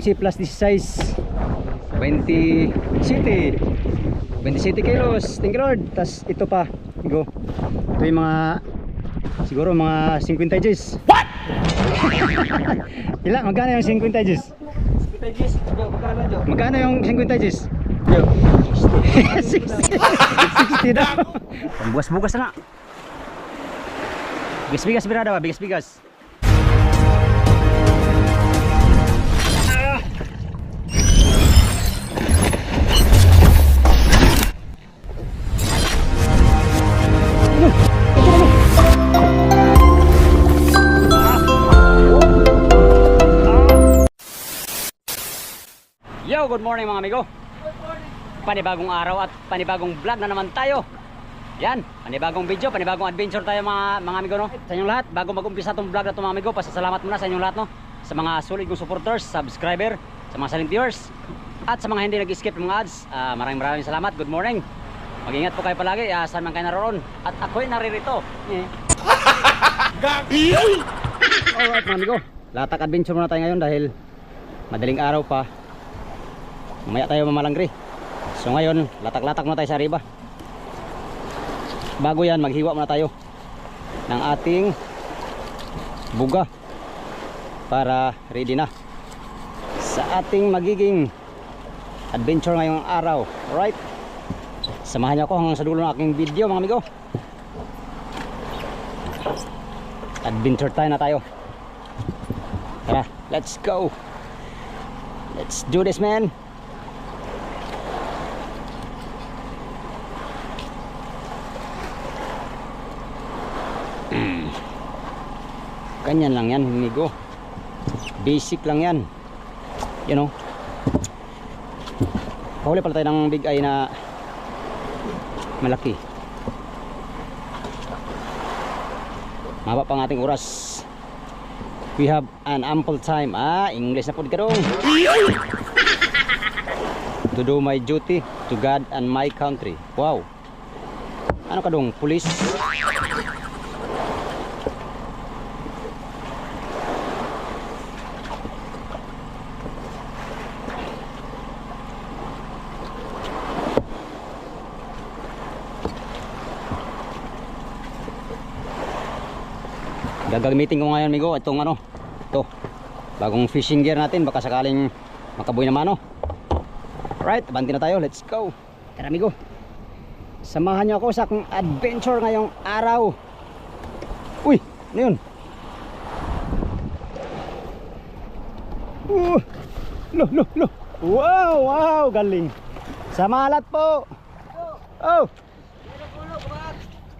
15 plus 16 27 kilos. Thank you Lord. Tas ito pa go. Ito yung mga siguro mga 50 Gs. What? Ilan? Magkano yung 50 Gs? 50 Gs? Magkano yung 50 Gs? 60 daw. Bugas-bugas na. Bigas-bigas berada ba? Bigas-bigas. Yo, good morning mga amigo. Panibagong araw at panibagong vlog na naman tayo. Yan, panibagong video, panibagong adventure tayo mga amigo no. Sa inyong lahat, bago mag-umpisa tong vlog na to mga amigo, pasasalamat muna sa inyong lahat no. Sa mga solid kong supporters, subscriber, sa mga silent viewers, at sa mga hindi nag-skip ng mga ads. Maraming salamat. Good morning. Mag-ingat po kayo palagi, saan man kayo naroon. At ako'y naririto. Alright mga amigo, latak adventure muna tayo ngayon dahil madaling araw pa. Mamaya tayo mamalangri. So ngayon, latak-latak muna tayo sa riba. Bago yan, maghiwa muna tayo ng ating buga para ready na sa ating magiging adventure ngayong araw. Alright, samahan niyo ako hanggang sa dulo ng aking video mga amigo. Adventure time na tayo. Tara, let's go. Let's do this, man. Ganyan lang yan amigo. Basic lang yan. You know. Pahuli pala tayo ng big eye na malaki. Mahaba pang ating oras. We have an ample time. English na po ka dong. To do my duty to God and my country. Wow. Ano ka dong? Police? Gagamitin ko ngayon amigo itong ito bagong fishing gear natin, baka sakaling makabuhay naman Right, abanti na tayo, let's go. Tara amigo, samahan nyo ako sa akong adventure ngayong araw. Uy, ano yun? Lo. Wow, galing. Sa malat po. Oh,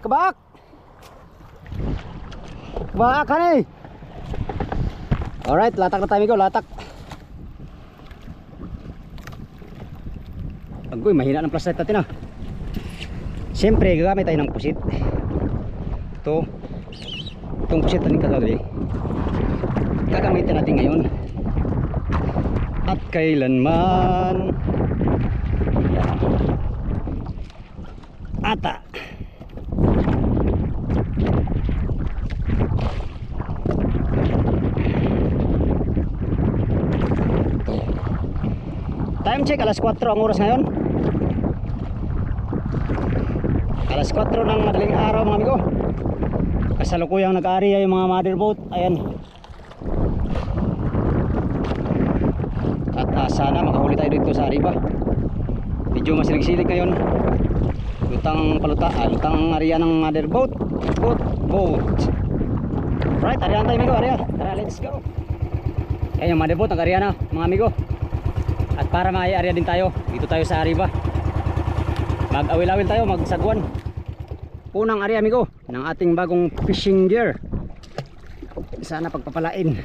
kabak. Kabak ka na. Alright, latak na tayo amigo, latak. Agoy, mahina ng flashlight natin Siyempre, gagamit tayo ng pusit. Itong pusit natin kagabi gagamitin natin ngayon at kailanman. Ata time check, alas 4 ang oras ngayon. Alas 4 ng madaling araw mga amigo. Kasalukuyang nag-aariya yung mga motherboat. Ayan. At sana makahuli tayo dito sa Ariba. Medyo masilig-silig ngayon. Lutang area ng motherboat. Boat. Right, area tayo amigo, area. Tara, let's go. Ayan yung motherboat, nag-area na mga amigo. At para may-area din tayo, dito tayo sa Ariba. Mag-awil-awil tayo, magsagwan. Unang area amigo ng ating bagong fishing gear. Sana pagpapalain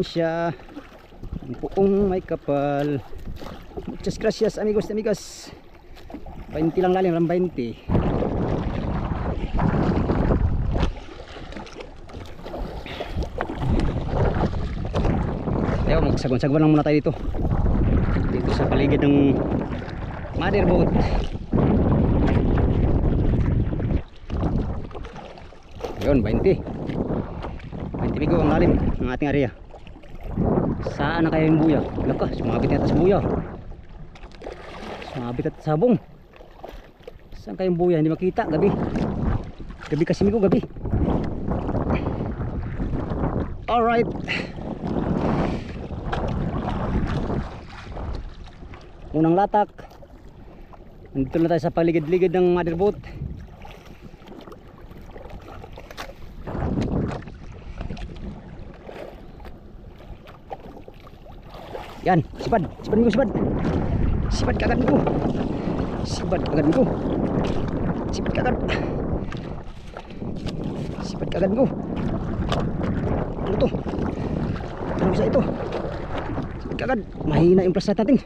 siya ang buong may kapal. Muchas gracias amigos. 20 lang lalim, 20. Ayaw, magsagwan-sagwan lang muna tayo dito sa paligid ng motherboat. Yun, 20 bigo ang lalim ng ating area. Saan na kayo yung buya? Laka, sumabit yata sa buya. Sumabit at sabong. Saan kayong buya? Hindi makita. Gabi. Gabi kasi migo, gabi. Alright. Unang latak. Nandito na tayo sa paligid-ligid ng motherboat. Yan, sipad minggu, sipad. Sipad kagad minggu. Sipad kagad minggu. Sipad kagad. Sipad kagad minggu. Ano to? Ano bisa ito? Sipad kagad. Mahina yung plastat natin.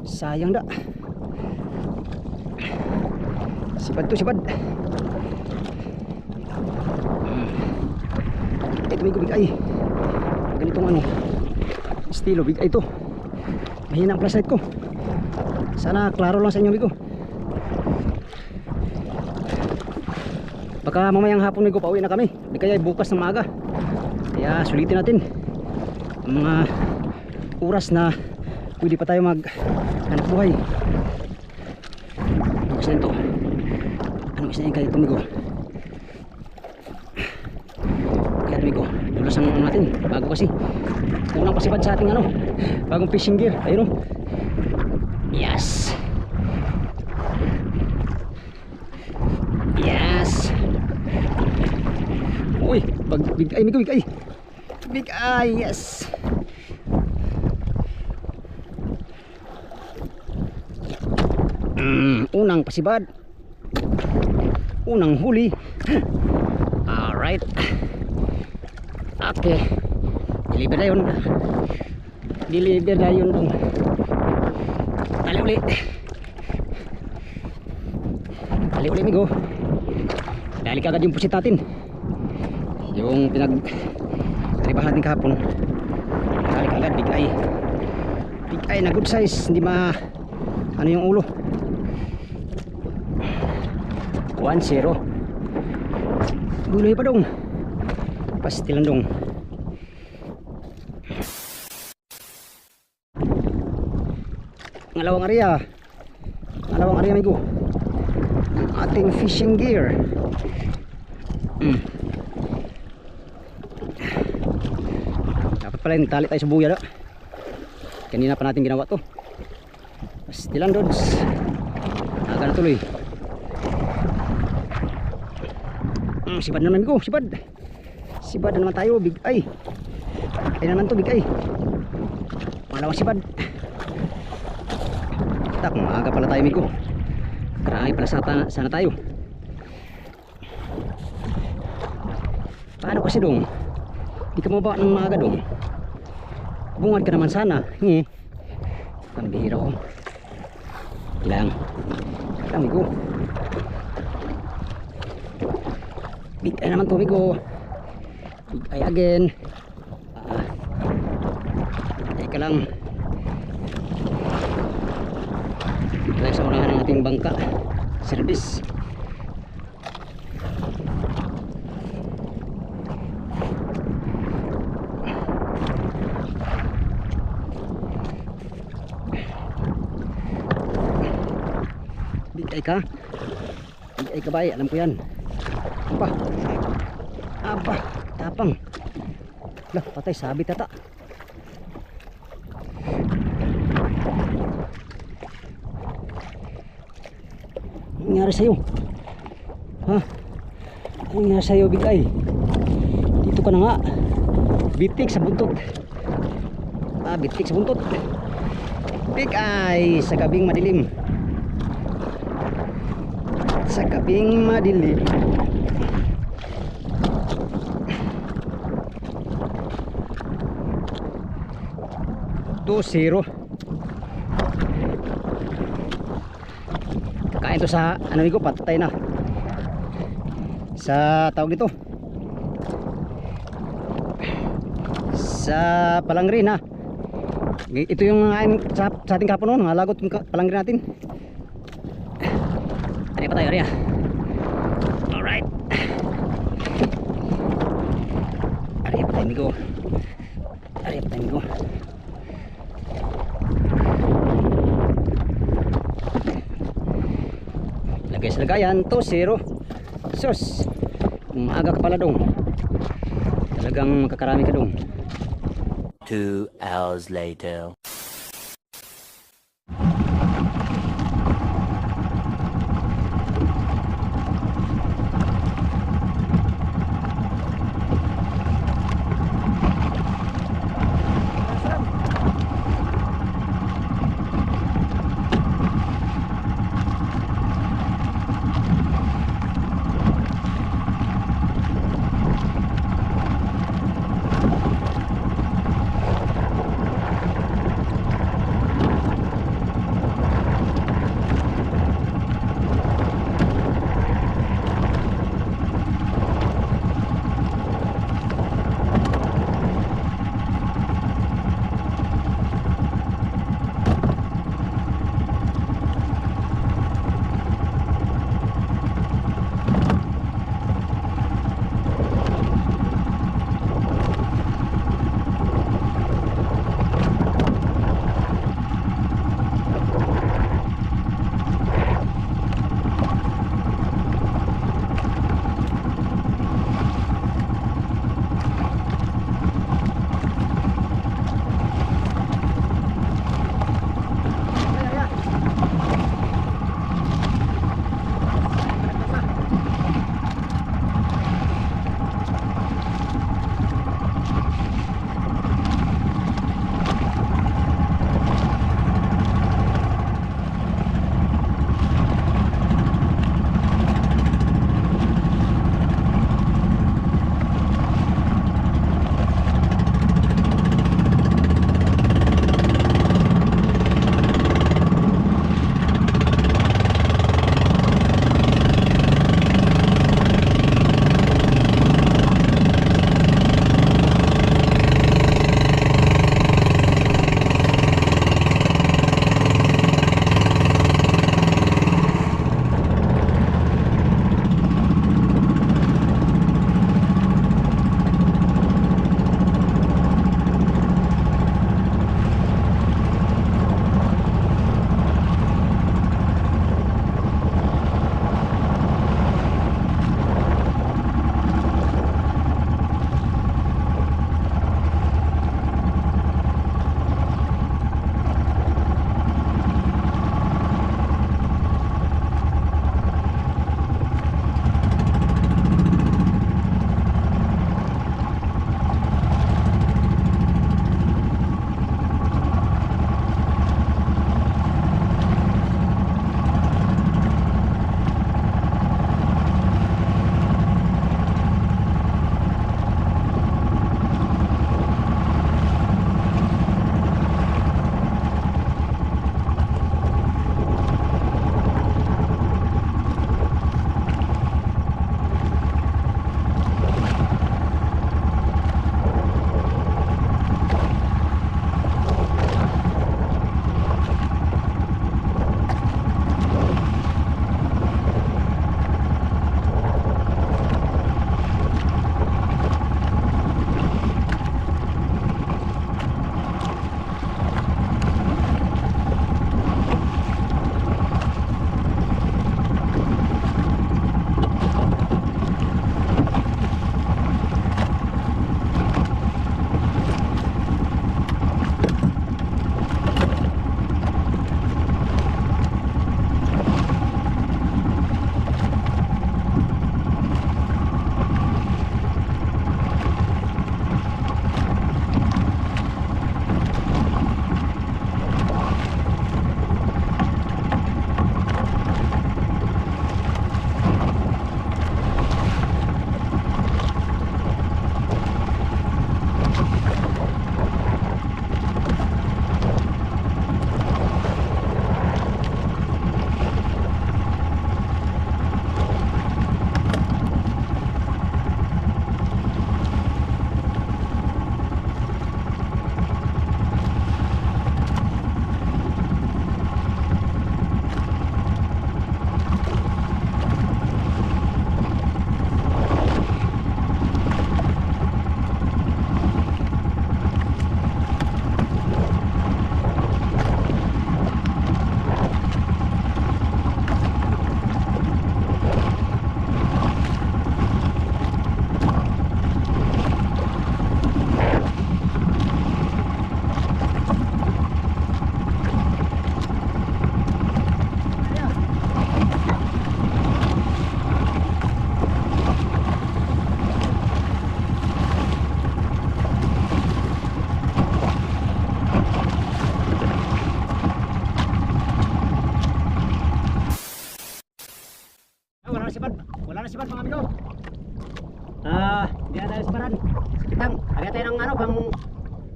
Sayang dah. Sipad to, sipad. Ito minggu bigay. Ganitong ano. Estilo big ito. Mahina ang flashlight ko. Sana klaro lang sa inyo bigo. Baka mamayang hapon bigo pauwi na kami. Di kaya bukas ng maaga. Kaya sulitin natin ang mga oras na pwede pa tayo mag hanap buhay. Ano isa nito? Ano isa yung kaya ito bigo? Kaya ito bigo. Dulas ang natin. Bago kasi. Unang pasipad sa ating ano, bagong fishing gear. Ayun o. Yes. Yes. Uy, big eye, big eye. Big eye, yes. Unang pasibad. Unang huli. Alright. Okay. Deliver na yun. Deliver na yun dong. Tali uli. Tali uli migo. Dali kagad yung pusit natin. Yung pinag-ribahan natin kahapon. Dali kagad. Big eye. Big eye na good size. Hindi ma ano yung ulo. 1-0. Buloy pa dong. Pastilan dong. Ngalawang area amigo ang ating fishing gear. Dapat pala yung tali tayo sa buya do. Kanina pa natin ginawa to. Pastilan dods. Aga na tuloy. Sibad na naman amigo. Sibad na naman tayo. Big eye. Ay naman to, big eye. Pangalawang sibad. Tak, maaga pala tayo amigo. Karami pala sana tayo. Paano kasi dong? Di ka mababa ng maaga dong. Bungad ka naman sana. Pambihira ko. Ilang amigo. Big eye naman to amigo. Big eye again. Teka lang. Tayo sa unahan ng ating bangka service. Big eye ka? Big eye ka ba? Alam ko yan. Aba, tapang. Lah, patay, sabit ata. Ano nangyari sa'yo? Ha? Ano nangyari sa'yo, big eye? Dito ka na nga. Bitik sa buntot. Bitik sa buntot. Big eye sa gabing madilim. Sa gabing madilim. Zero. Kain to sa ano ko, patay na. Sa tawag dito. Sa palangrin ha. Ito yung sa ating kapon noon, lagot yung palangrin natin. Ari pa tayo, ari. Alright. Ari pa tayo, amigo. Ari pa tayo, amigo. guys, lagayan 2-0. Sus, maaga ka pala dong, talagang makakarami ka dong. 2 hours later.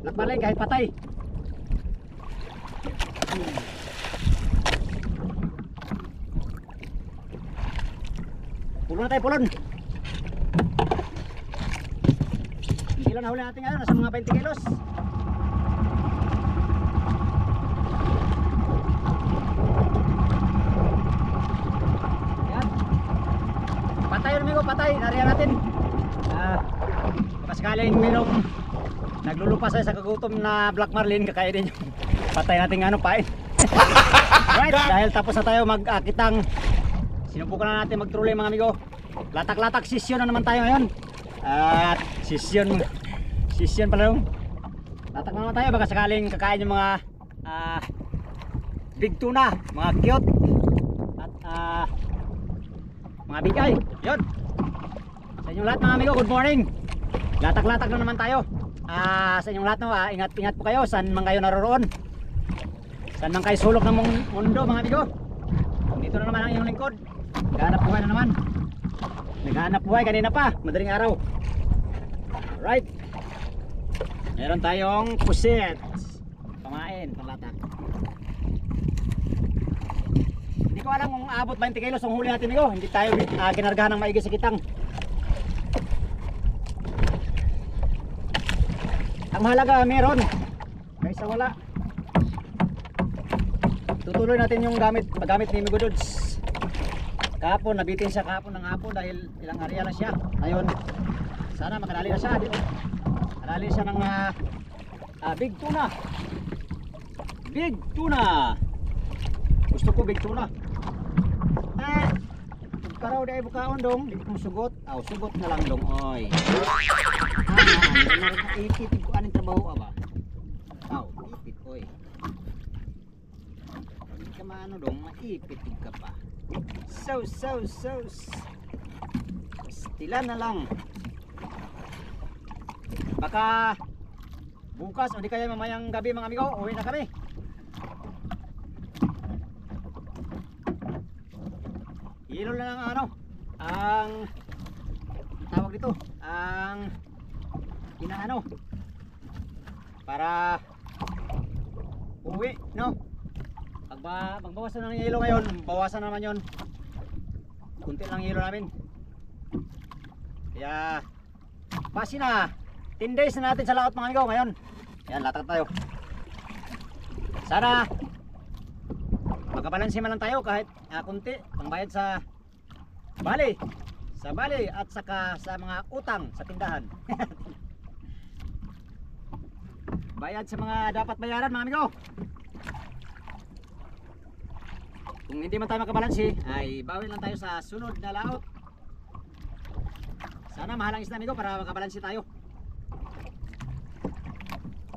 Black marlin kahit patay. Pulon na tayo, pulon. Ang kilo na huli natin ngayon, nasa mga 20 kilos. Yan. Patay yun, amigo, patay. Nariyan natin. Sakaling mayroong naglulupas sa kagutom na black marlin, kakainin yung patay nating ano pain. Right, dahil tapos na tayo mag-akitang, sinubukan na natin mag-trolley mga amigo. Latak-latak session na naman tayo ngayon. At session pala yung latak na naman tayo, baka sakaling kakain yung mga big tuna, mga cute at mga bigay. Yun, sa inyong lahat mga amigo, good morning. Latak-latak na naman tayo. Sa inyong lahat, no, ingat-ingat po kayo saan man kayo naroroon, saan man kayo sulok ng mundo mga amigo. Dito na naman ang inyong lingkod, naghahanap buhay na naman. Naghahanap buhay kanina pa, madaling araw. Alright, meron tayong pusit, pamain, panglatak. Hindi ko alam kung abot 20 kilos ang huli natin amigo. Hindi tayo kinargahan ng maigi sa kitang. Ang mahalaga meron kaysa wala. Tutuloy natin yung paggamit ni Migo Dudes. Kahapon nabitin siya kahapon ng hapon dahil ilang area na siya. Ngayon sana makadali na siya dito. Kadali siya ng big tuna. Big tuna. Gusto ko big tuna. Karaw di ay bukaon dong, di ko sugot. Sugot na lang dong oy. Ipitig ko anong trabaho ba? Ipit oy. Hindi ka maano dong, maipitig ka pa. So. Pastila na lang. Baka bukas o di kaya mamayang gabi mga amigo, uwi na kami. Hilo na lang ang tawag dito, ang inaano para uwi, no? Magbawasan ng hilo ngayon, bawasan naman yon. Kunti lang hilo namin. Kaya basi na 10 days na natin sa laot mga amigo ngayon. Yan, latak tayo. Sana magkabalansin man lang tayo kahit kunti pangbayad sa bali at saka sa mga utang sa tindahan. Bayad sa mga dapat bayaran mga amigo. Kung hindi man tayo makabalansi ay bawi lang tayo sa sunod na laot. Sana mahalang isda amigo para makabalansi tayo.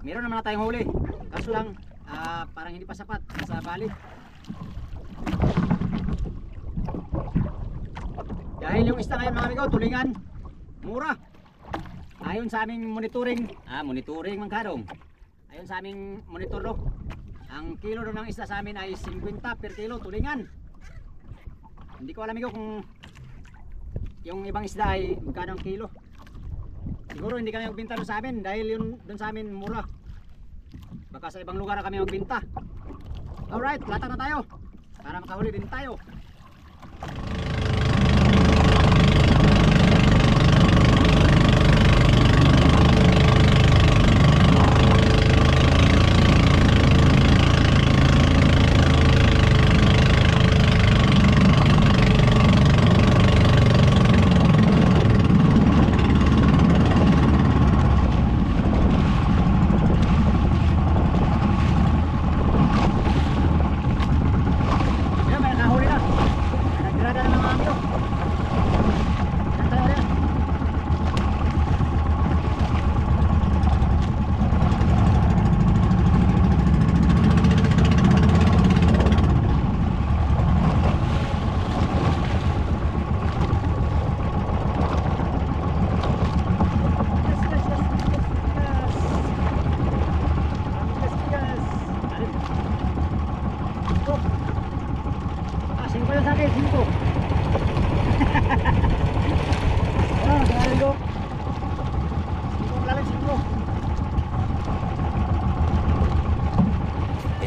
Meron naman na tayong huli, kaso lang parang hindi pa sapat sa bali. Dahil yung isda ngayon mga amigo, tulingan, mura. Ayon sa aming monitoring, monitoring man kadong. Ayon sa aming monitor do, ang kilo do ng isda sa amin ay 50 per kilo tulingan. Hindi ko alam amigo kung yung ibang isda ay magkano ang kilo. Siguro hindi kami magbenta doon sa amin dahil yun doon sa amin mura. Baka sa ibang lugar na kami magbenta. Alright, latak na tayo para makahuli din tayo.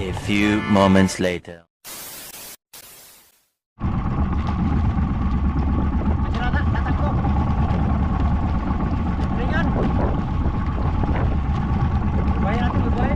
A few moments later. Sirata, tatakbo. Ringan. Buhay natin, buhay.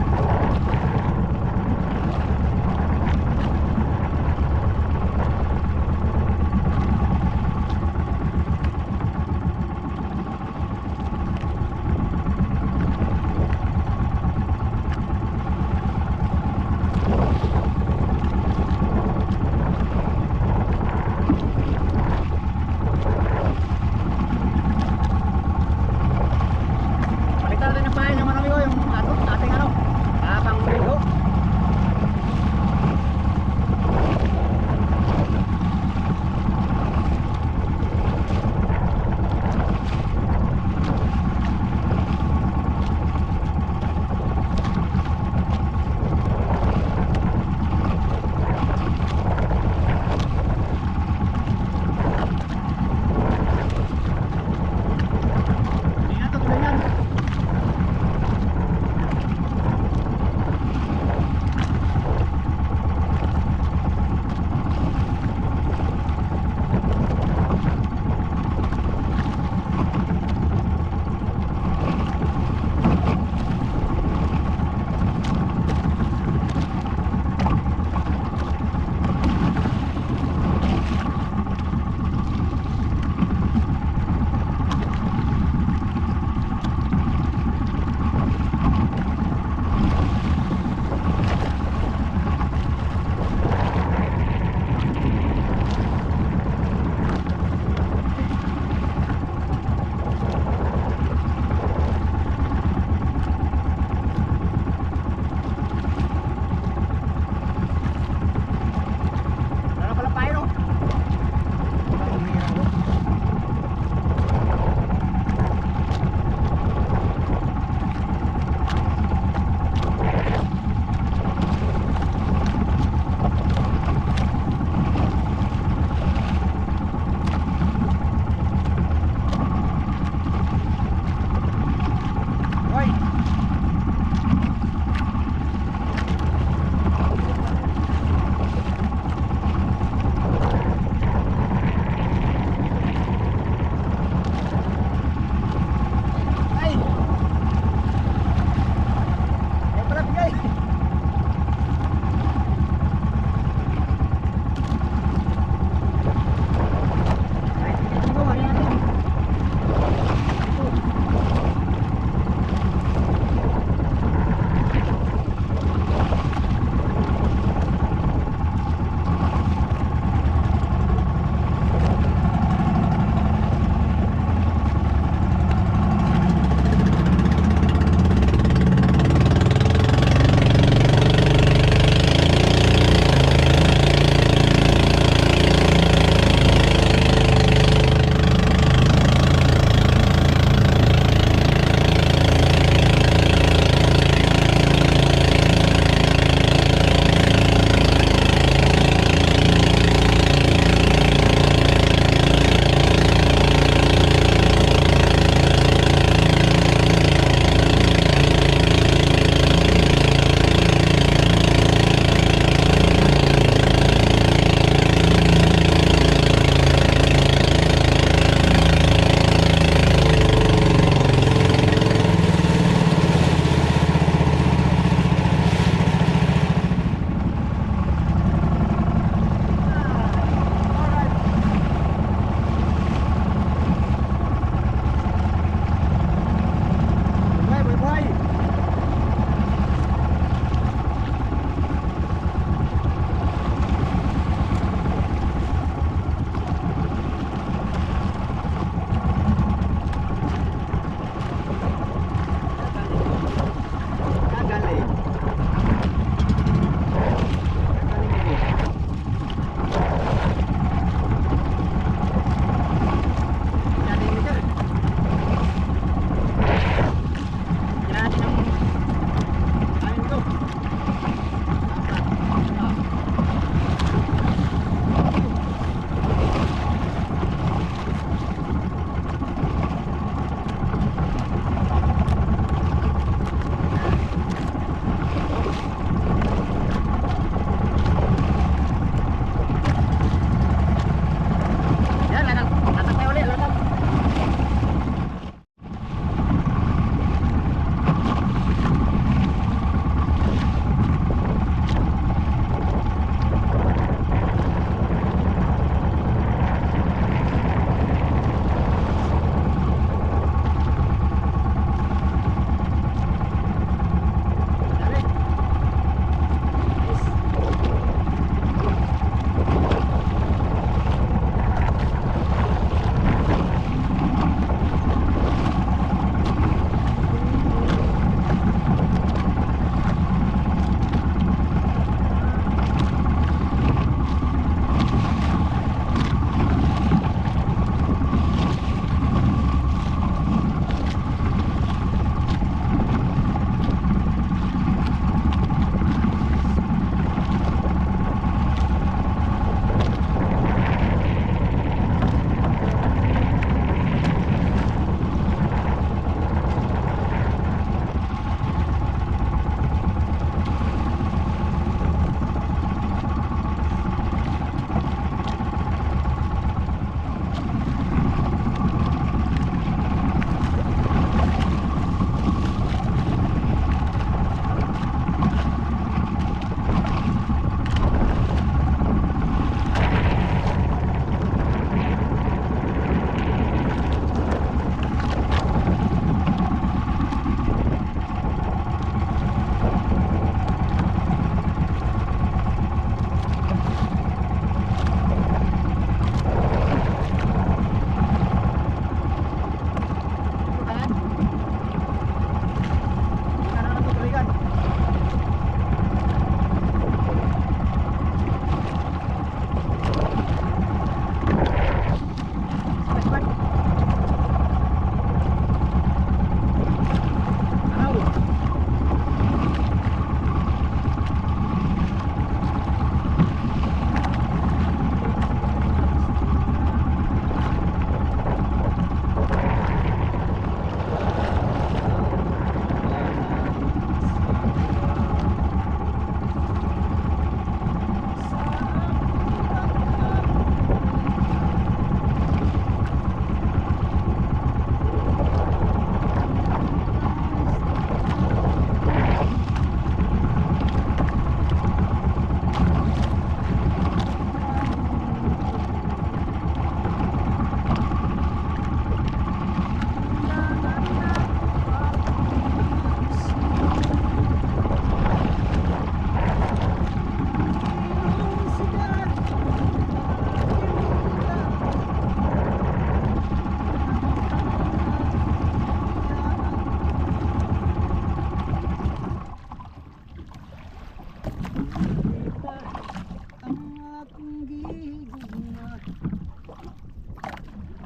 akong gigugma,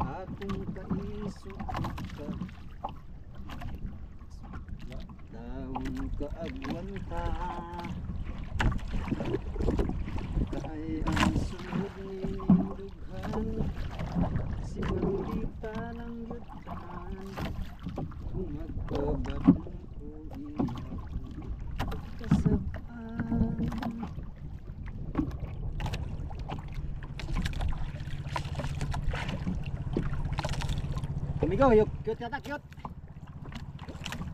akong kaisog ka, daon kaagwanta, kaay ang sunod ni dughan, si Mandi pa ng yutan, kung magkabat mo ko iya kasapaan. Amigo, yung cute yata, cute.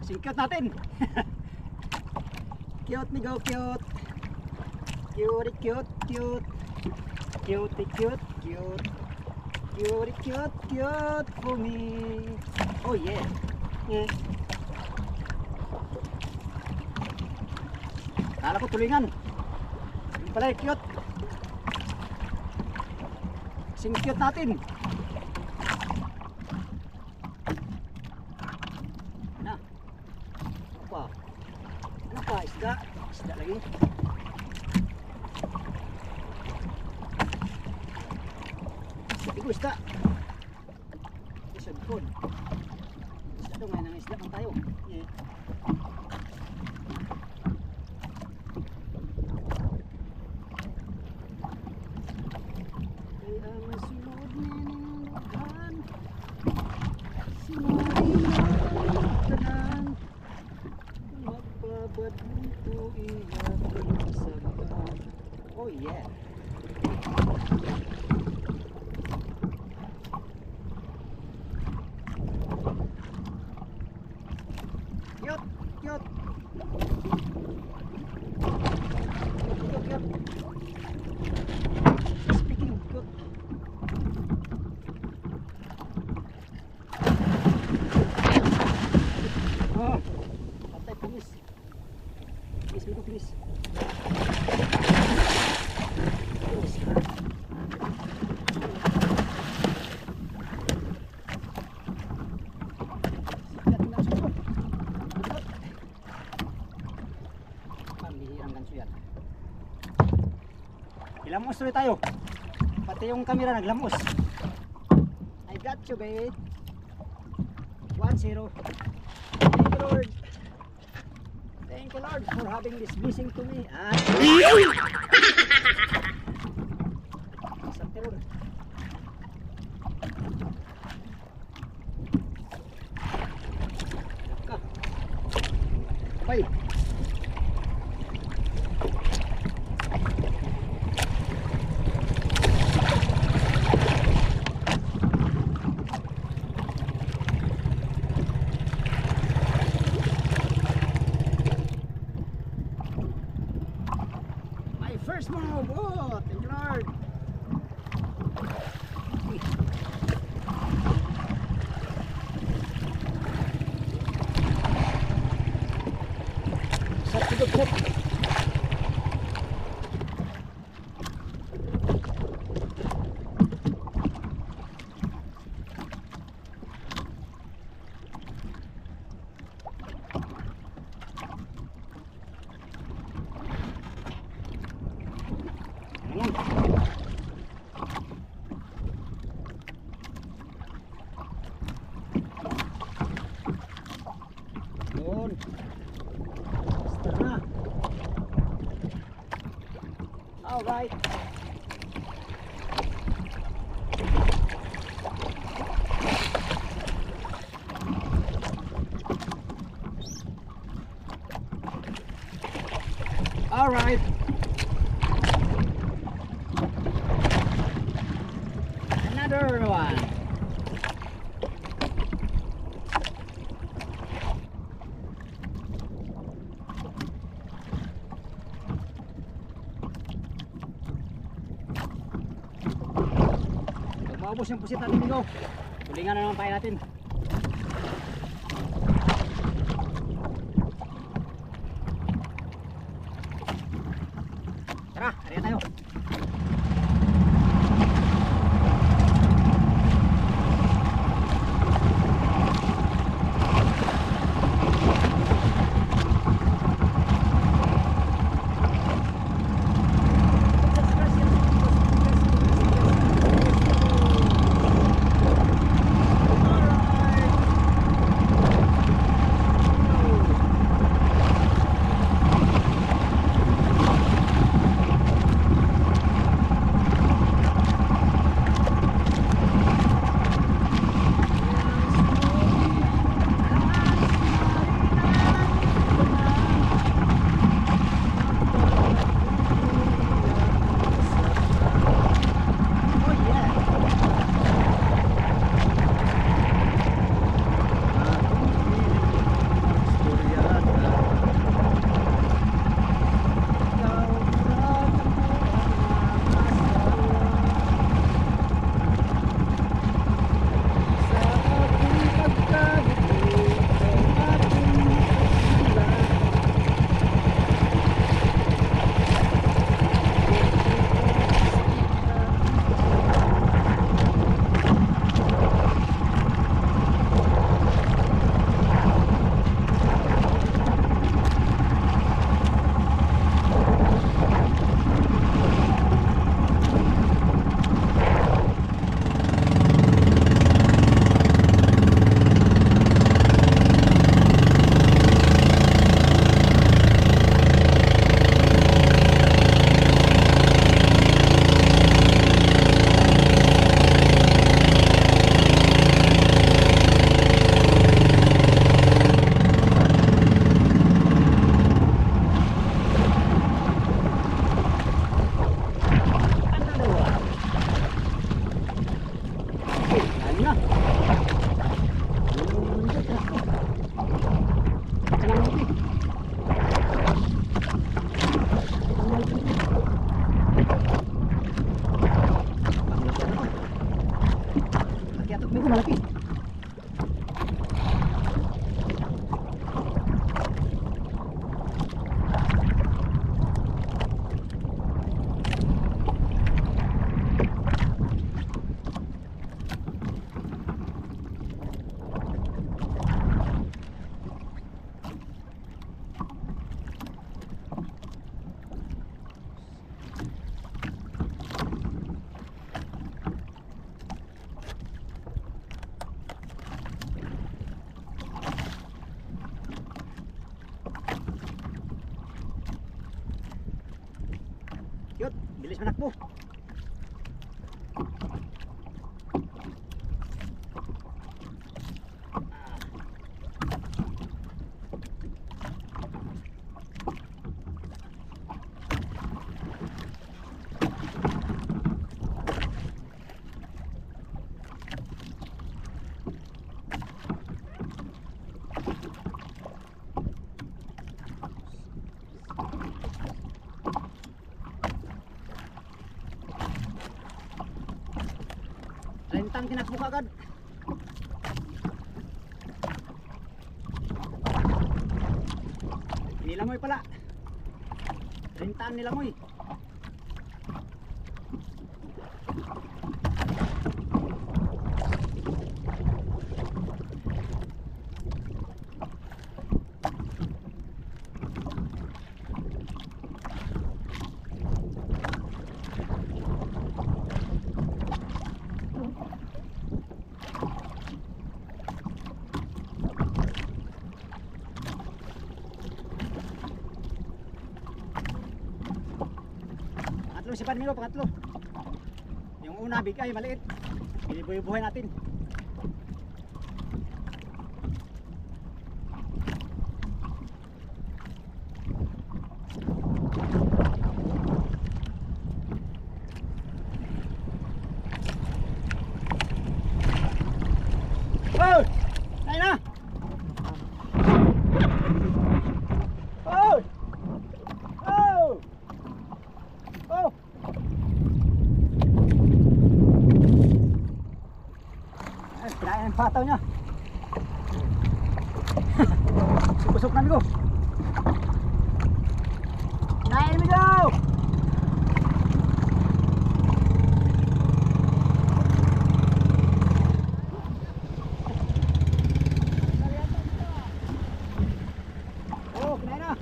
Sing cute natin. Cute migo, cute. Cute, cute, cute. Cute, cute, cute. Cute, cute, cute for me. Oh yeah. Yeah. Kala ko tulingan. Yung pala cute. Sing cute natin. Ano? Ano pa? Isda? Isda lagi. Isda. Isda food. Isda daw ngayon ng isda pang tayo. Yeah. Kaya masunod ninunugan si Marina tanan, magpabad mo iyakin sa bahan. Oh yeah. Cute, cute. Cute, cute. Speaking of cute. Oh, patay pulis. Please, Migo, please. Ilamos ulit tayo. Pati yung camera naglamos. I got you, babe. 1-0. Thank you, Lord. Thank you, Lord, for having this blessing to me. Isang teror. Bye. First move, oh, thank you, Lord. Set to the tip. Yun. Basta na. Alright. Alright. Another one. Maubos yung pusit natin, Migo. Tulingan na naman tayo natin. Tara, kaya tayo. Bilis manakbo. Rentang tinakbo ka agad. Nilangoy pala. Rentaan nilangoy. Pangatlo si Panmilo, pangatlo. Yung una bigay maliit. Binibuhay natin. Oh! Ayun na! Oh! Oh! Oh! Ay, kinain ang pataw niya. Busok na migo. Kinain migo! Oh, kinain na.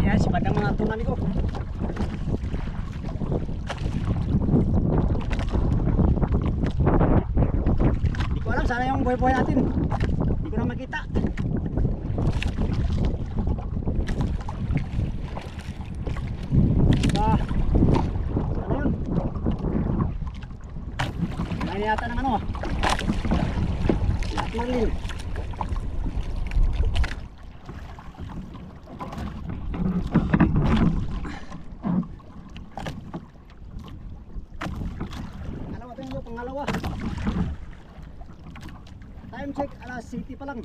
Yan, si Padang mga tunan ko. Hindi ko alam sana yung buhay-buhay natin. Hindi ko na makita. Ano yun? Kinain yata ng ano ah. Lahat marlin. Pangalawa. Time check alas 7 pa lang.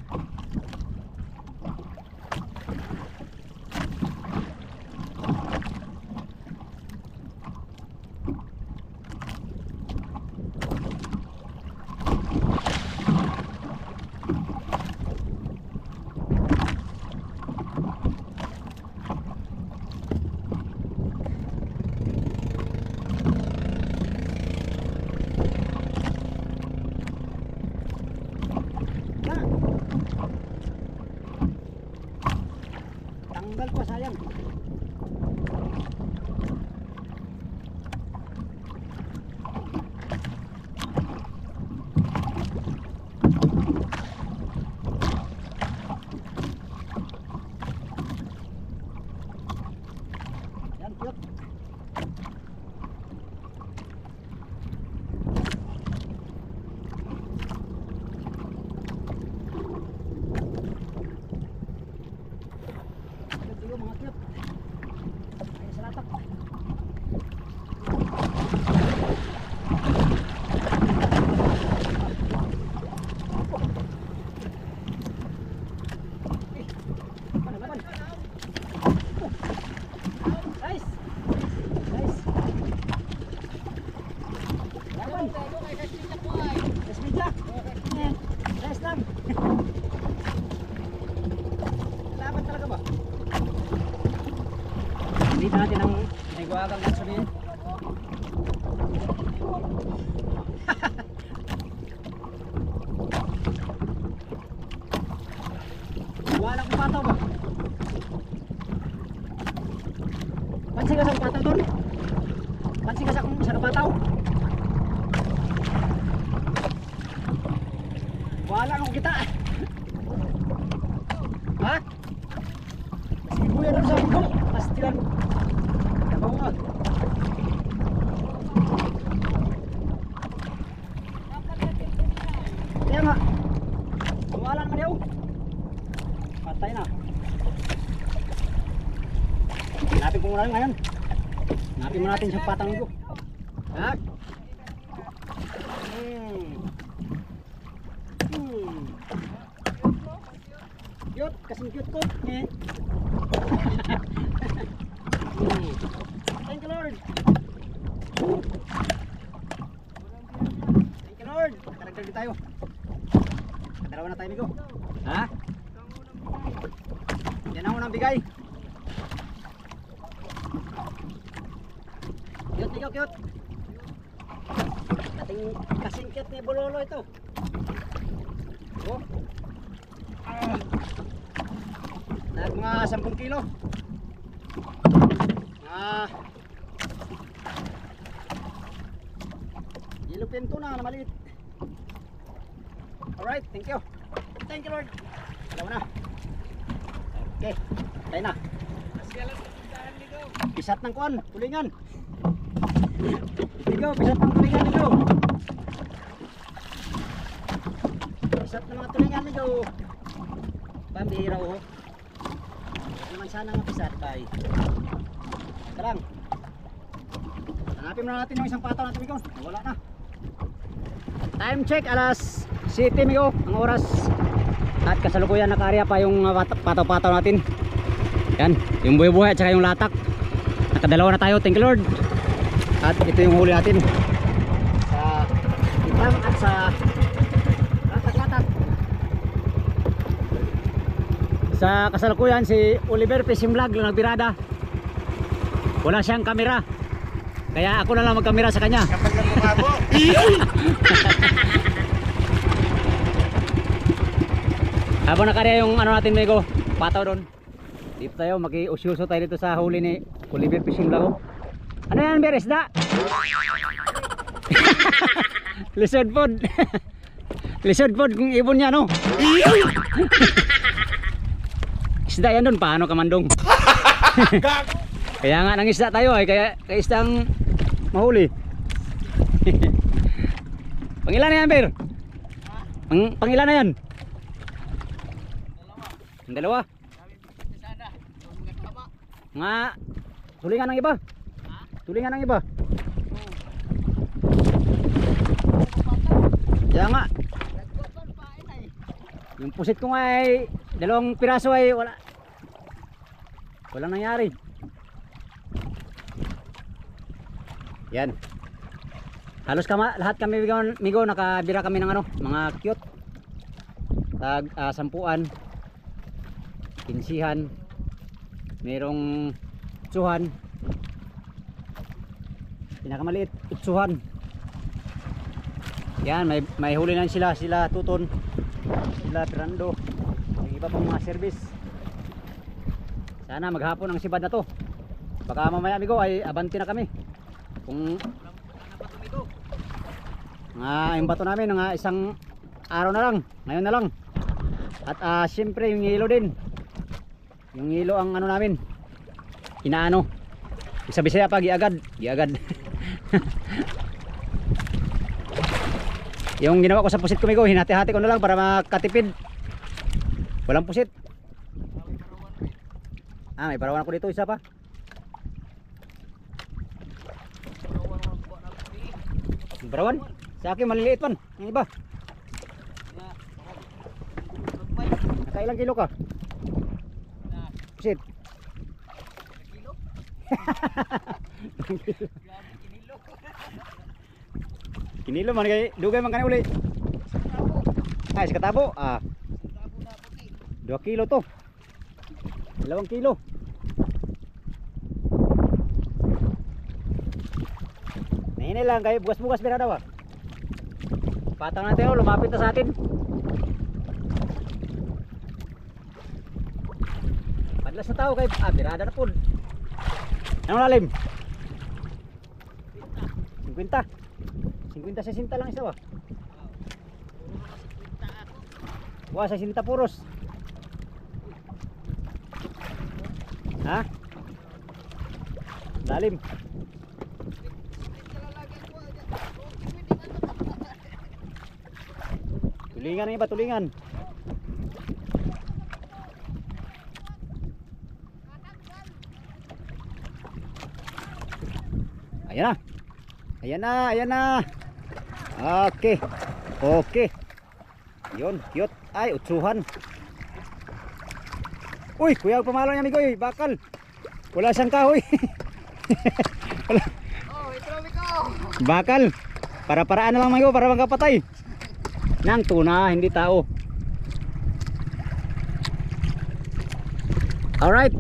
sa kung sa kapataw. Wala nung kita. Ha? Sige kuya doon sa bundok. Pastilan. Tabaw nga. Kaya nga. Wala naman yaw. Patay na. Hanapin ko muna ngayon. Hanapin mo natin sa patang ko. Ha? Cute, kasing cute ko. Thank you Lord. Thank you Lord. Karagdag din tayo. Kadalawa na tayo Migo. Ha? Yan ang unang bigay. Cute Migo, cute. Kasing cute ni Bololo ito. Oh. Mga 10 kilo. Yellow pinto na maliit. Alright, thank you. Thank you Lord. Dalawa na. Okay, tayo na. Pisat ng kuan, tulingan. Ligaw, pisat ng tulingan, ligaw. Pisat ng mga tulingan, ligaw. Pambihira ho. Naman sana nga pisat kay. Ito lang. Hanapin muna natin yung isang pataw natin Migo. Wala na. Time check alas 7 Migo ang oras. At kasalukuyan nakaarya pa yung pataw-pataw natin. Yan, yung buhay-buhay at saka yung latak. Nakadalawa na tayo, thank you Lord. At ito yung huli natin. Sa itang at sa latak-latak. Sa kasalukuyan si Oliver Fishing Vlog lang nagbirada. Wala siyang kamera. Kaya ako na lang magkamera sa kanya. Kapag lang mukha mo. Habang nakarya yung ano natin Migo, pataw doon. Dito tayo, maki-usyuso tayo dito sa huli ni Oliver Fishing Vlog. Ano yan, Ber? Isda? Lizard food. Lizard food kung ibon niya, no? Isda yan doon, paano kamandong? Kaya nga nang isda tayo ay kaya isdang mahuli. Pangilan na yan, Ber? Pangilan na yan? Dalawa. Nga tulingan ng iba. Tulingan ng iba. Kaya nga. Yung pusit ko nga ay 2 piraso ay walang nangyari. Yan. Halos lahat kami Migo nakabira kami ng ano, mga cute. Tag 10-an. 15-han. Merong 8-han. Pinakamaliit 8-han. Yan, may huli na sila Tuton, sila Fernando, yung iba pang mga service. Sana maghapon ang sibad na to. Baka mamaya Migo ay abanti na kami. Kung yung bato namin nga isang araw na lang, ngayon na lang. At siyempre yung yelo din. Yung yelo ang ano namin, inaano. Sa Bisaya pa giagad. Yung ginawa ko sa pusit ko Migo, hinati-hati ko na lang para makatipid. Walang pusit. May parawan ako dito, isa pa. Parawan? Sa akin maliliit man, yung iba. Nakailang kilo ka? Pusit. Kinilo man kay dugay man kanay uli. Ay, sa katabo. 2 kilo to. 2 kilo. Nahinay lang kayo, bugas-bugas pera daw. Patang natin lumapit na sa atin. Padlas na tao kay birada na po. Anong lalim? 50. 50-60 lang isa ba? Wah, 60 puros. Ha? Lalim. Tulingan ini ba, tulingan. Ayan na. Ayan na, ayan na. Okay. Okay. Yun, cute. Ay, utsuhan. Uy, kuya, pamalo niya amigo, bakal. Wala siyang kahoy. Wala. Oh, ito ko. Bakal. Para-paraan na lang amigo, para magkapatay. Nang tuna, hindi tao. Alright.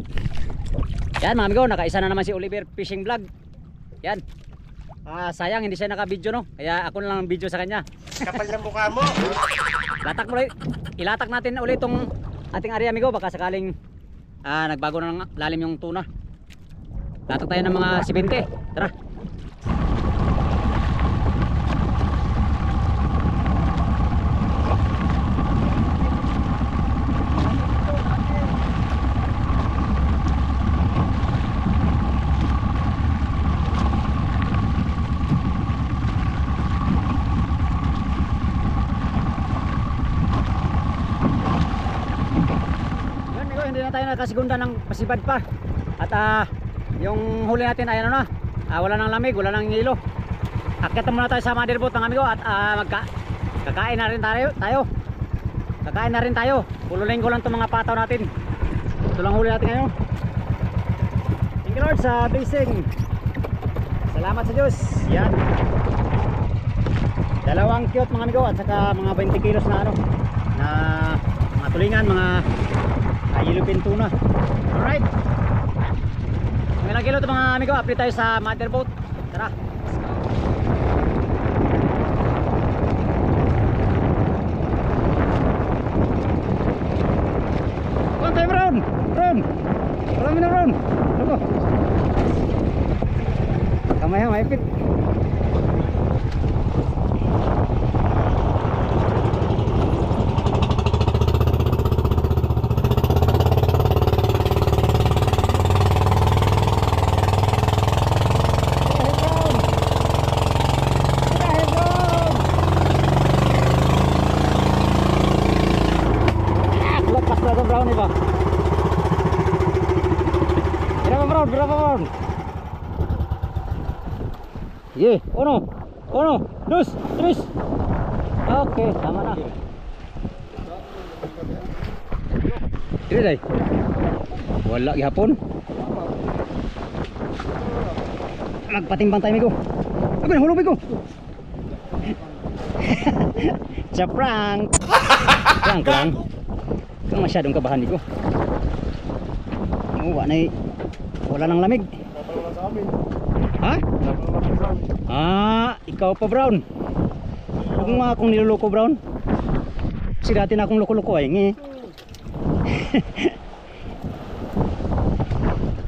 Yan mga amigo, nakaisa na naman si Oliver Fishing Vlog. Yan. Sayang hindi siya naka-video no. Kaya ako na lang ang video sa kanya. Kapal ng mukha mo. Latak mo ulit. Ilatak natin ulit itong ating area amigo. Baka sakaling nagbago na ng lalim yung tuna. Latak tayo ng mga 70. Tara. Hindi na tayo nakasigunda ng pasibad pa. At yung huli natin ay ano na, wala nang lamig, wala nang hilo. Akyat muna tayo sa motherboat mga amigo at kakain na rin tayo. Kakain na rin tayo. Pululing ko lang itong mga pataw natin. Ito lang huli natin ngayon. Thank you Lord sa blessing. Salamat sa Diyos. Yan. Dalawang cute mga amigo at saka mga 20 kilos na ano, na mga tulingan, mga yellowfin tuna. Alright. Ang ilang kilo ito mga amigo, update tayo sa motherboat. Tara. One time round. Round. Marami na round. Ano? Kamay ha, maipit. Berapa pound? Ye, ono, dus, terus. Oke, sama na. Ini dai. Wala gihapon. Magpatimbang tayo migo. Abi nahulog migo. Sa prank. Prank lang. Kung masyadong kabahan migo. Wala nang lamig. Ha? Ikaw pa Brown. Huwag mo akong niloloko Brown. Kasi dati na akong loko-loko ay ngi.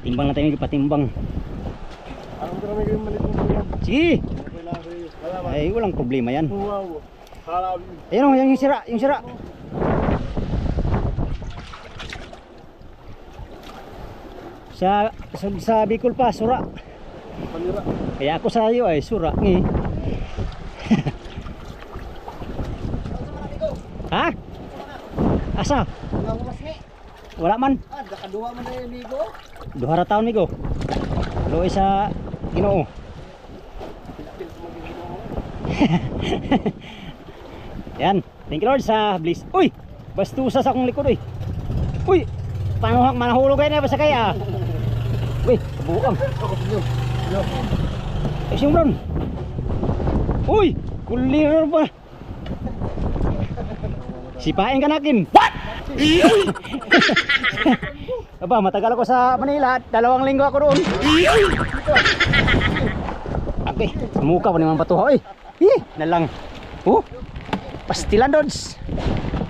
Timbang natin yung patimbang. Sige. Ay walang problema yan. Ayun o, yung sira, yung sira. Sa Bicol pa, sura. Kaya ako sa iyo ay sura ngi. Ha? Asa? Wala man. Nakaduha man na yung migo. 2 taon migo. Luoy sa Ginoo. Yan. Thank you Lord sa bliss. Uy! Bastusa sa akong likod uy. Uy! Paano manahulog kayo na ba sa kaya? Uy, bukang. Eh, siyong Brown. Uy, kulir pa. Sipain ka nakin. What? Aba, matagal ako sa Manila. 2 linggo ako doon. Okay, mukha pa naman patuha. Uy, nalang. Pastilan dods.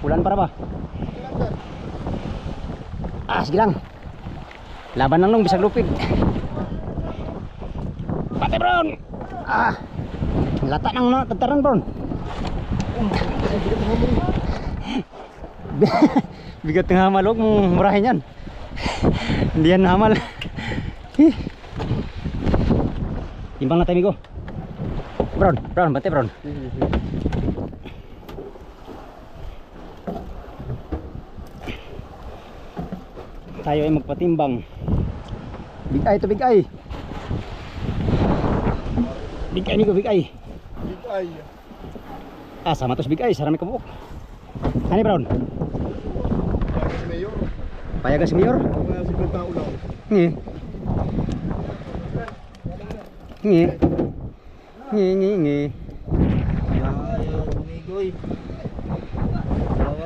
Ulan para ba? Sige lang. Laban lang nung bisag lupig. Pati Brown. Lata nang na tataran bro. Bigat ng hamal, huwag mong murahin yan. Hindi yan hamal. Timbang na tayo migo. Brown, bate brown. Tayo ay magpatimbang. Big eye to big eye. Big eye migo, big eye. Big eye. Sama tos big eye, sarami kabuk. Hani brown? Bakit mayor? Payagas mayor? Mga 50 tao lang. Ngi. Ngi. Ngi. Ayaw, umigoy.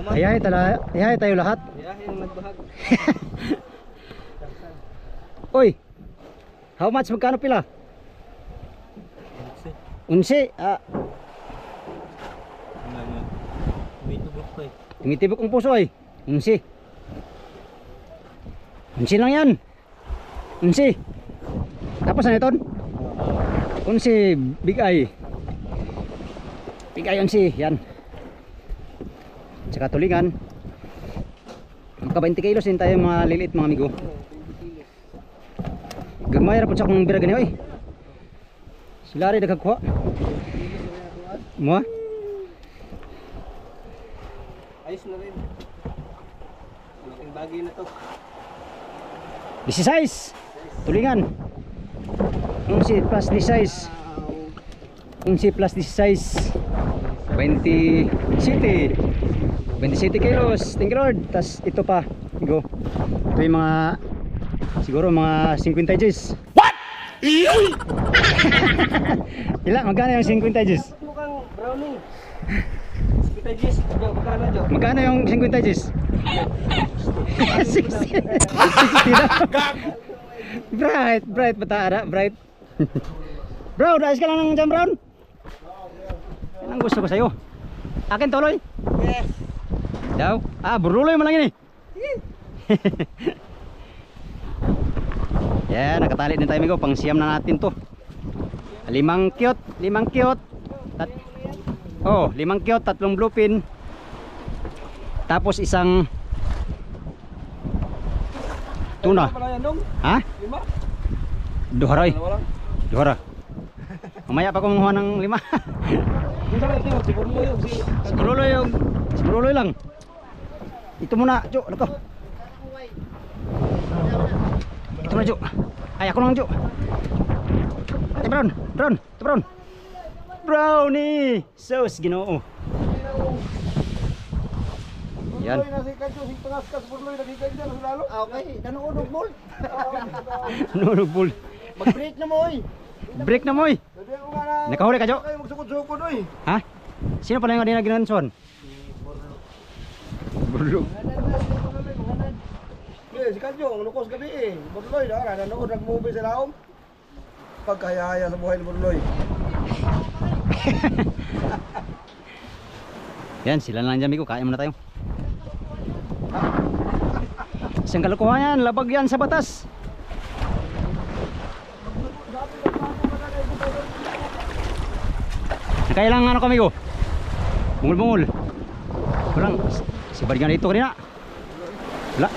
Hayay tayo lahat. Ayaw yung nagbahag. Oy. How much magkano pila? 11. Tumitibok ang puso ay. 11. 11 lang yan. 11. Tapos ano ito? 11 big eye. Big eye 11. Yan. Tsaka tulingan. Maka 20 kilos din tayo mga liliit mga amigo. Gagmay ra pud sa akong bira gani oy. Sila rin nagkakuha. Mo? Ayos na rin. Malaking bagay na to. 16. Tulingan. 11 plus 16. 11 plus 16. 27 kilos. Thank you Lord. Tas ito pa. Go. Ito yung mga siguro mga 50 Gs. What? Ilan? Magkano yung 50 Gs? Mukhang brownie. 50 Gs. Magkano dyan? Magkano yung 50 Gs? 60. 60 na. Bright bata bright. Brown, ayos ka lang ng jam brown? Yan ang gusto ko sa'yo. Akin tuloy? Yes. Daw? Buruloy mo lang yun eh. Yan, nakatali din tayo migo. Pang siyam na natin to. 5 cute. 5 cute. 5 cute, 3 bluefin. Tapos isang tuna. Pala yan dong? Ha? 5? Duharay. Dalawa lang? Duhara. Mamaya pa kumuha ng 5. Minsan lang ito. Siguro mo yung Siguro lang. Ito muna, Jo. Ano ko? Ito muna, Jo. Ay, ako lang, Jo. Ay, Brown. Ito, Brown. Brownie! Sauce, Ginoo. Yan. Okay, nanood mo. Nurog bull. Mag-break na mo oy. Break na mo, eh. Nakahuli ka, Jo. Kayo magsukod-sukod oy. Ha? Sino pala yung kanina ginanson? Burlog. Si Kanjong, nukos gabi eh. Burloy na, nanood nag-movie sa laom. Pagkayaya sa buhay ni Burloy. Yan, sila lang dyan, Migo. Kain muna tayo. Isang kalokohan yan. Labag yan sa batas. Nakailang ano kami, Migo? Bungol-bungol. Walang. Si Bargan dito kanina. Wala.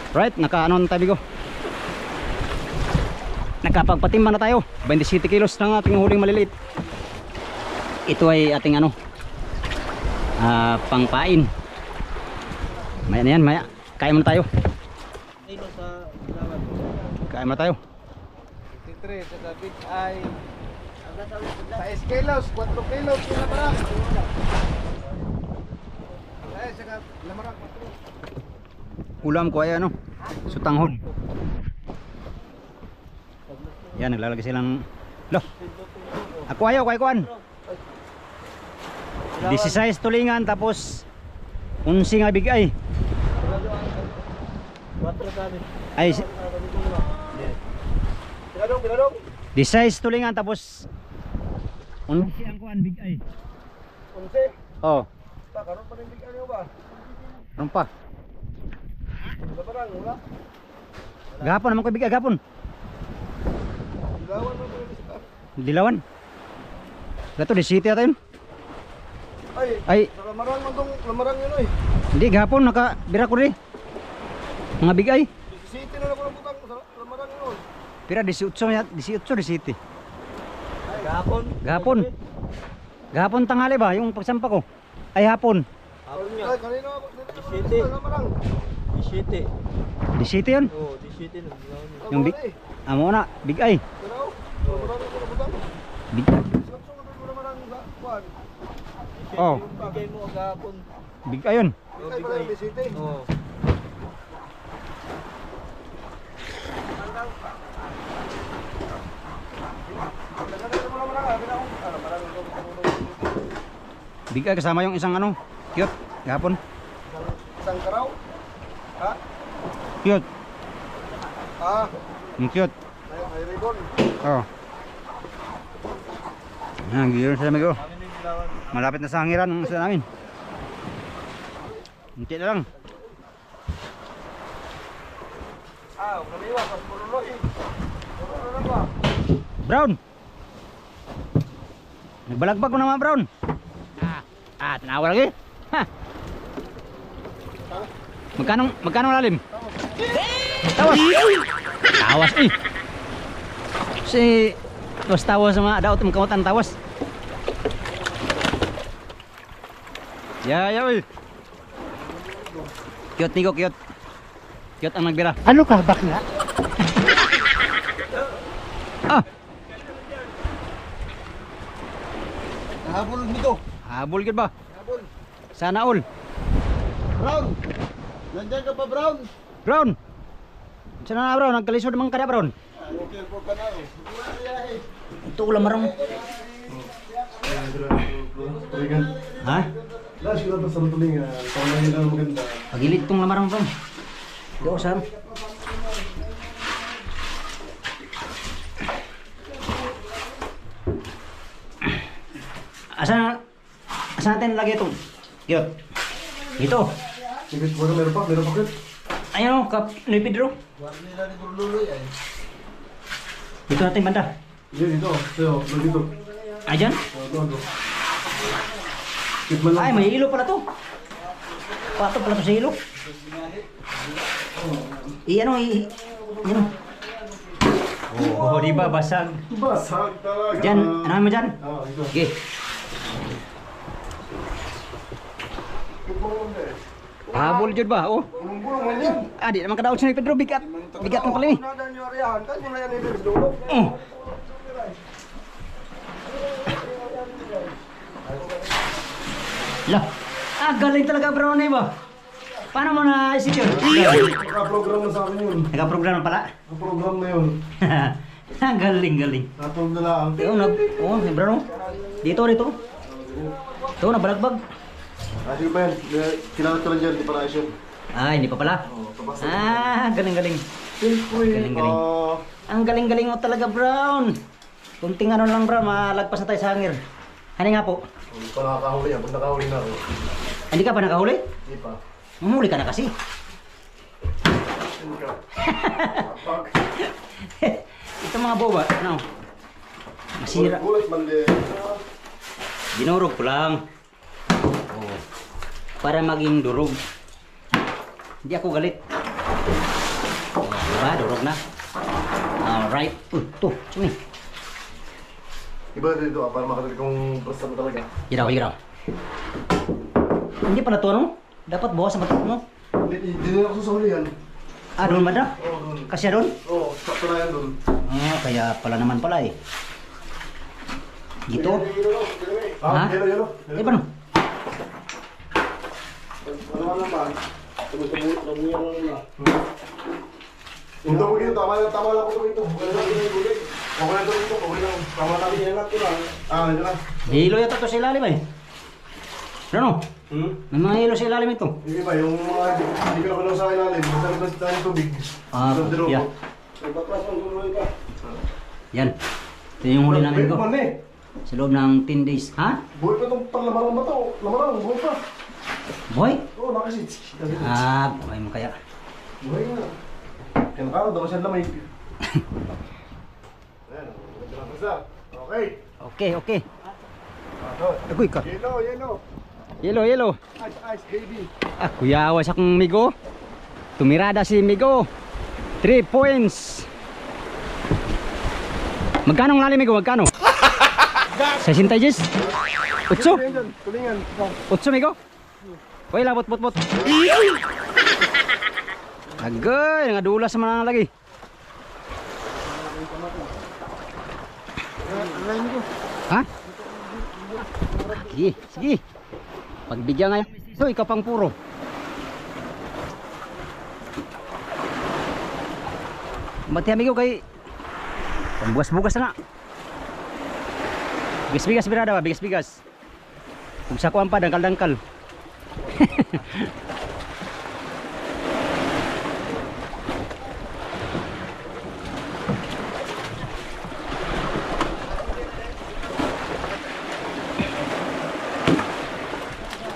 Right, naka-ano na tayo, Migo. Nakapagpatimba na tayo. 27 kilos ng ating huling maliliit. Ito ay ating ano, pangpain. Maya na yan, maya. Kain muna tayo. Kain muna tayo. 53 sa David ay sa kilos, 4 kilos yun na para. Ay, saka lamarak 4. Ulam ko ay ano, sutanghon. Yan, naglalagay silang lo. Ako ayaw, kay kuan. 16 tulingan tapos 11 nga bigay. 4 sabi. Ay, Pinadong. 16 tulingan tapos 11 ang kuan bigay. 11. Oh, Ta karon pa rin bigyan niyo ba? rumpa. Lamarang wala. Gahapon naman ko bigay gahapon. Dilawan mo ito isa. Dilawan. Gato di city ata yun. Ay. Lamarang man tong lamarang yun oy. Hindi gahapon nakabira ko rin. Mga bigay. City na lang butang lamarang yun. Pira 18 di city. Gahapon. Gahapon tanghali ba yung pagsampa ko? Ay hapon. Ay kanina City. Lamarang. Di city yun. Oh, di city na. Yung big amo na bigay. Lamarang ko na butang. Bigay. Lamarang kuan. Oh, Bigay mo agapon. bigay yun. Oh, Ay pala bigay. yung City. Oh. Bigay kasama yung isang ano, cute gahapon. Isang karaw. Ha? Cute. Ah, Yung cute. may ribbon. Oh. Yan, giyon sila mag malapit na sa hangiran ng isla namin. Hinti na lang. Ah, kaliwa pas Buruloy. Buruloy ba? Brown. Nagbalagbag ko na mga Brown. Tanawa lagi. Ha. Magkano lalim? Tawas. Tawas eh. Si tawas sama daot makamutan tawas. Ya, uy. Cute Nico, cute. Cute ang nagbira. Ano ka, bakla? Ah, Habol nito. habol gid ba? Habol. Sana all. Brown. Nandiyan ka pa Brown. Brown. Sana na Brown, nagkalisod man kada Brown. Okay po ka na. Ito ulam marong. Ha? Last ko na sa tulingan. Kung ano yung maganda. Pagilid tong lamarang Brown. Di ako saan. Asa natin lagi itong cute. Dito. Sige, meron pa kit. Ayun o, ni Pedro. Wala nila ni Buruloy ay. Dito natin banda. Dito. So, dito. Ayan. Ito. Kit man Ay, may ilo pala to. Pato pala to sa ilo. Ano. Oh, di ba basag? Basag talaga. Diyan, ano mo dyan? Ah, ito. Sige. Habol jud ba? Oh. Bulong man yan. Di naman kadaot si Pedro bigat. Bigat ng pala ni. Nada niyo arihan kan mo na yan ni Dulog. Lah. Galing talaga bro na ba? Paano mo na isip yun? Naka-program na sa akin yun. Naka-program pala. Naka-program na yun. Galing. Natulog na lang. Bro. Dito. Ito, nabalagbag. Sige pa yan. Kinalat ka lang dyan. Di para ayos yun. Hindi pa pala. Galing. Siyempre. Galing. Ang galing mo talaga, Brown. Kunting ano lang, Brown. Malagpas na tayo sa hangir. Hani nga po. Hindi pa nakakahuli yan. Pag nakahuli na ako. Hindi ka pa nakahuli? Hindi pa. Mamuli ka na kasi. Hindi ka. Kapag. Ito mga boba, ano? Masira. Bulat man din. Dinurog ko lang. Para maging durog. Hindi ako galit. Diba? Durog na. Alright. Ito. Sumi. Iba dito para makatali kong basta mo talaga. Giraw. Hindi pala to, no? Dapat bawas sa batok mo. Hindi na ako susuli yan. Doon ba na? Oo, doon. Kasi doon? Oo, sakto na yan doon. Kaya pala naman pala eh. Dito? Ah, yelo. Paano? Ano ka naman? Tumutubuyan na. Hindi mo gito, tama lang po ito. Okay lang ito. Okay lang. Tama namin yan lang ito lang. Ito lang. Hilo yata to sa ilalim eh. Ano? May mga hilo sa ilalim ito. Hindi ba, yung mga hindi ka naman sa ilalim, basta tayo tubig. Yeah. Baklas ang gulong ka. Yan. Ito yung huli namin ko. Buhay Sa loob ng 10 days. Ha? pa itong panlamarang ba ito? Lamarang, buhay pa. Boy? Oo, nakasit. Buhay mo kaya. Buhay nga. Yan ka, daw siya lamay. Ayan, basta. Okay. Okay, okay. Agoy ka. Yellow, yellow. Yellow, yellow. Ice, ice, baby. Ah, kuya awas akong Migo. Tumirada si Migo. 3 points. Magkano ang lalim, Migo? Magkano? 60 Jis? 8? Tulingan, tulingan. 8, Migo? Uy, labot, bot, bot. Agoy, nangadulas naman lagi. Ha? Sige, sige. Pagbigyan ngayon. So, ikaw pang puro. Mati amigo kay pambugas-bugas na. Bigas-bigas birada ba? Bigas-bigas. Kung sa kuwan pa, dangkal-dangkal.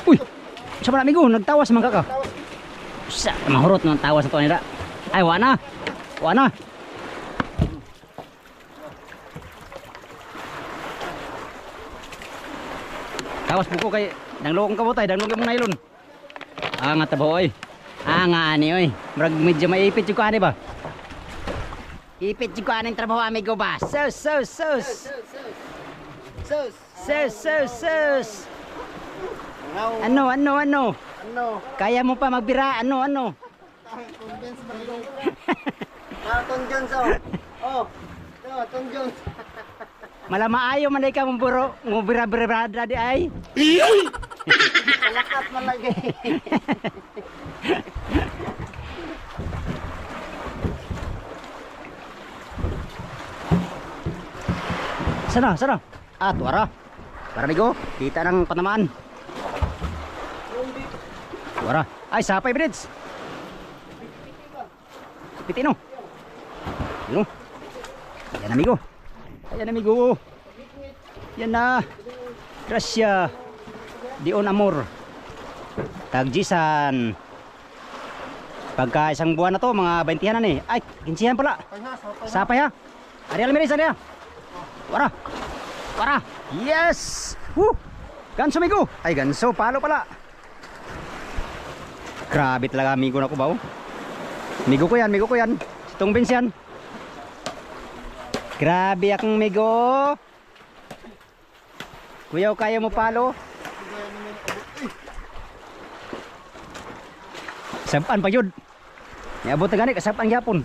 Uy! Siya pala amigo, nagtawas man ka ka. Sa mahurot ng tawas na to nila. Ay, wana. Wana. Tawas po ko kay danglokong kabutay, danglokong mong nailon. Ah, nga tabaw oy. Ah, nga ani oy. Murag medyo maipit yung kaani ba? Ipit yung kaani trabaho amigo ba? Sus, sus, sus. Sus. Sus, sus, sus. Ano? Ano? Kaya mo pa magbira? Ano? Convince ba ito? Tom Jones, oh. Oh, Tom Jones. Malamaayo man ka mong buro, mubira-birada di ay. Malakat man lagi. Sana, sana. Ah, tuara. Para migo, kita ng panamaan. Tuara. Ay, sapay bridge. Pitino. Yun. Yan amigo. Ayan amigo. Yan na. Gracia. Dion amor. Tagjisan. Pagka isang buwan na to, mga 20 na eh. Ay, 15 pala. Sapay ha. Ariel Miris, ariel. Wara. Wara. Yes. Woo. Ganso amigo. Ay, ganso. Palo pala. Grabe talaga amigo na ko ba? Migo ko yan, migo ko yan. Sitong Vince yan. Grabe akong migo. Kuyaw, kaya mo palo? Saban pa yun. Niabot na gani, kasaban gyapon.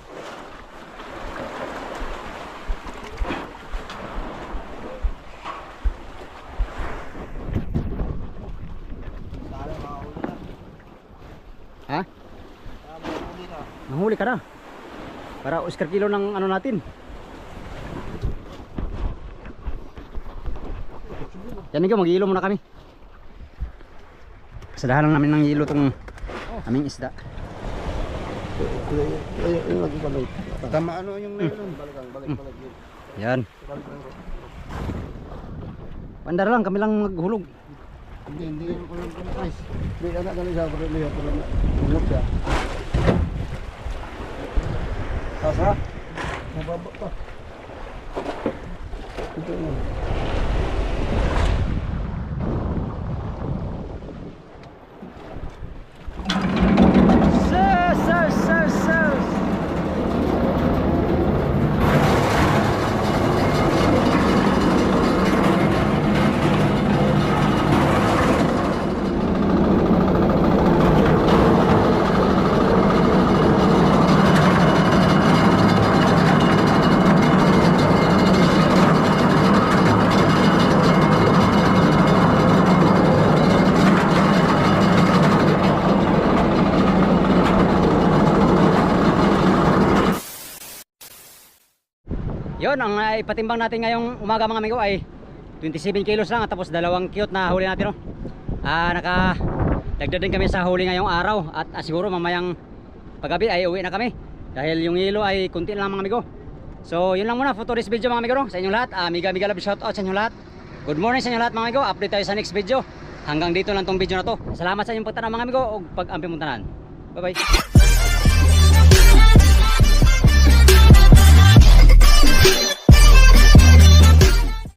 Ha? Mahuli ka na. Para Oscar kilo ng ano natin. Yan ikaw, mag-hilo muna kami. Kasadahan lang namin ng hilo tong aming isda. Ayun lagi pala. Tama ano yung nailon? Balik. Yan. Pandar lang, kami lang maghulog. Hindi ko lang price. Hindi anak kami sa pero lihat pero ulog siya. Sasa? Mababa pa. Ito na. Yon ang ipatimbang natin ngayong umaga mga amigo ay 27 kilos lang at tapos dalawang cute na huli natin, no? Dagdag din kami sa huli ngayong araw at siguro mamayang paggabi ay uwi na kami dahil yung hilo ay kunti lang mga amigo. So yun lang muna for today's video mga amigo, no? Sa inyong lahat, mega love shout out sa inyong lahat. Good morning sa inyong lahat mga amigo. Update tayo sa next video. Hanggang dito lang tong video na to. Salamat sa inyong pagtanaw mga amigo ug pag-ampi mo tanan. Bye bye.